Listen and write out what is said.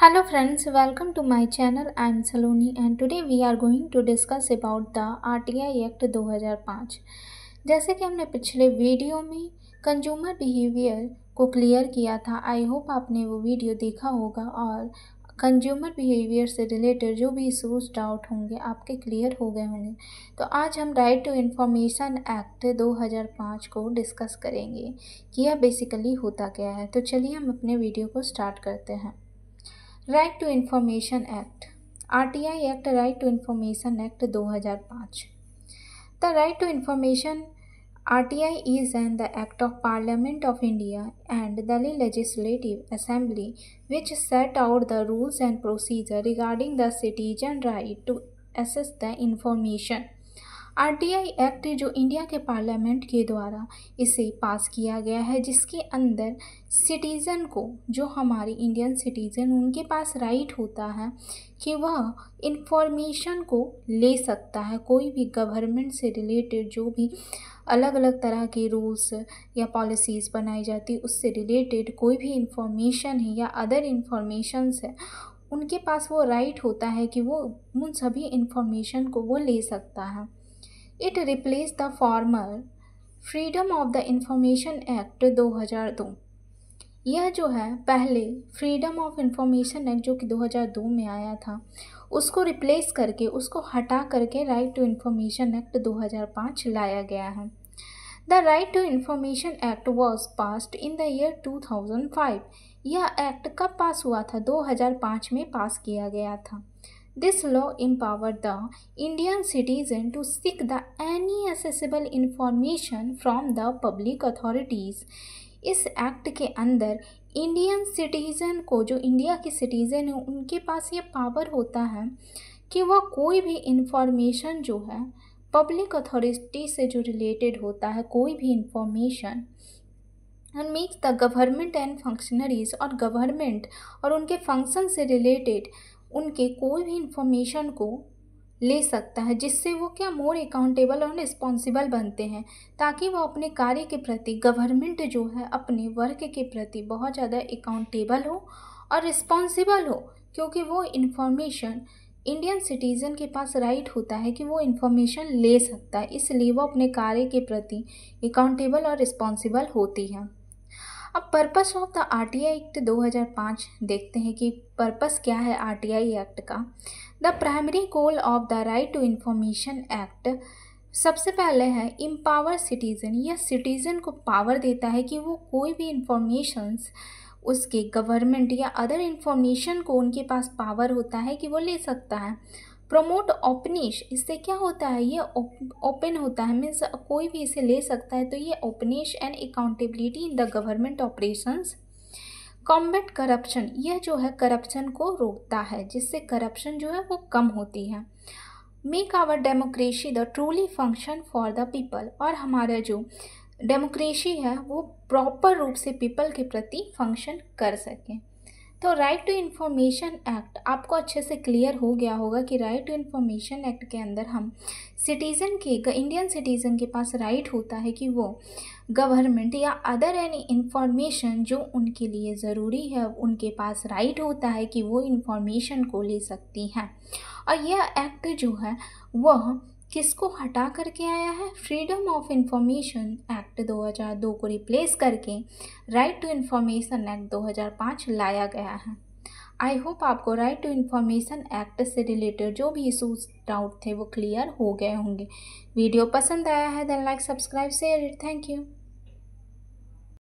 Hello friends, welcome to my channel. I am Saloni and today we are going to discuss about the RTI Act 2005. जैसे कि हमने पिछले video में consumer behaviour को clear किया था, आई होप आपने वो वीडियो देखा होगा और कंज्यूमर बिहेवियर से रिलेटेड जो भी इशूज़ डाउट होंगे आपके क्लियर हो गए होंगे। तो आज हम राइट टू इन्फॉर्मेशन एक्ट 2005 को डिस्कस करेंगे कि यह बेसिकली होता क्या है। तो चलिए हम अपने वीडियो को स्टार्ट करते हैं। Right to information act, RTI act, right to information act 2005। The right to information RTI is the Act of Parliament of India and Delhi Legislative Assembly which set out the rules and procedure regarding the citizen right to access the information। RTI act जो India के parliament के द्वारा इसे पास किया गया है, जिसके अंदर सिटीज़न को, जो हमारे इंडियन सिटीज़न, उनके पास राइट होता है कि वह इंफॉर्मेशन को ले सकता है। कोई भी गवर्नमेंट से रिलेटेड जो भी अलग अलग तरह के रूल्स या पॉलिसीज़ बनाई जाती है, उससे रिलेटेड कोई भी इंफॉर्मेशन है या अदर इंफॉर्मेशंस है, उनके पास वो राइट होता है कि वो उन सभी इंफॉर्मेशन को वो ले सकता है। It replace the former freedom of the information act 2002। यह जो है पहले फ्रीडम ऑफ इंफॉर्मेशन एक्ट जो कि 2002 में आया था, उसको रिप्लेस करके, उसको हटा करके राइट टू इंफॉर्मेशन एक्ट 2005 लाया गया है। The right to information act was passed in the year 2005। यह एक्ट कब पास हुआ था? 2005 में पास किया गया था। This law empowered the Indian citizen to seek the any accessible information from the public authorities। इस एक्ट के अंदर इंडियन सिटीज़न को, जो इंडिया के सिटीज़न हैं, उनके पास ये पावर होता है कि वह कोई भी इंफॉर्मेशन जो है पब्लिक अथॉरिटी से जो रिलेटेड होता है, कोई भी information, and makes the government and functionaries, और गवर्नमेंट और उनके फंक्शन से रिलेटेड उनके कोई भी इंफॉर्मेशन को ले सकता है, जिससे वो क्या मोर अकाउंटेबल और रिस्पॉन्सिबल बनते हैं, ताकि वो अपने कार्य के प्रति, गवर्नमेंट जो है अपने वर्क के प्रति बहुत ज़्यादा अकाउंटेबल हो और रिस्पॉन्सिबल हो, क्योंकि वो इंफॉर्मेशन इंडियन सिटीज़न के पास राइट होता है कि वो इंफॉर्मेशन ले सकता है, इसलिए वो अपने कार्य के प्रति अकाउंटेबल और रिस्पॉन्सिबल होती है। अब purpose of the RTI act 2005 देखते हैं कि पर्पस क्या है RTI एक्ट का। The primary goal of the right to information act, सबसे पहले है एम्पावर सिटीज़न। यह सिटीज़न को पावर देता है कि वो कोई भी इंफॉर्मेशंस, उसके गवर्नमेंट या अदर इंफॉर्मेशन को उनके पास पावर होता है कि वो ले सकता है। प्रमोट ओपनिश, इससे क्या होता है, ये ओपन होता है, मीन्स कोई भी इसे ले सकता है, तो ये openness and accountability in the government operations. Combat corruption, यह जो है करप्शन को रोकता है, जिससे करप्शन जो है वो कम होती है। Make our democracy the truly function for the people, और हमारा जो डेमोक्रेसी है वो प्रॉपर रूप से पीपल के प्रति फंक्शन कर सके। तो राइट टू इन्फॉर्मेशन एक्ट आपको अच्छे से क्लियर हो गया होगा कि राइट टू इन्फॉर्मेशन एक्ट के अंदर हम सिटीज़न के, इंडियन सिटीज़न के पास राइट होता है कि वो गवर्नमेंट या अदर एनी इंफॉर्मेशन जो उनके लिए ज़रूरी है, उनके पास राइट होता है कि वो इंफॉर्मेशन को ले सकती हैं। और यह एक्ट जो है वह किसको हटा करके आया है? फ्रीडम ऑफ इंफॉर्मेशन एक्ट 2002 को रिप्लेस करके राइट टू इन्फॉर्मेशन एक्ट 2005 लाया गया है। आई होप आपको राइट टू इन्फॉर्मेशन एक्ट से रिलेटेड जो भी इशूज डाउट थे वो क्लियर हो गए होंगे। वीडियो पसंद आया है then like, subscribe, share it. Thank you.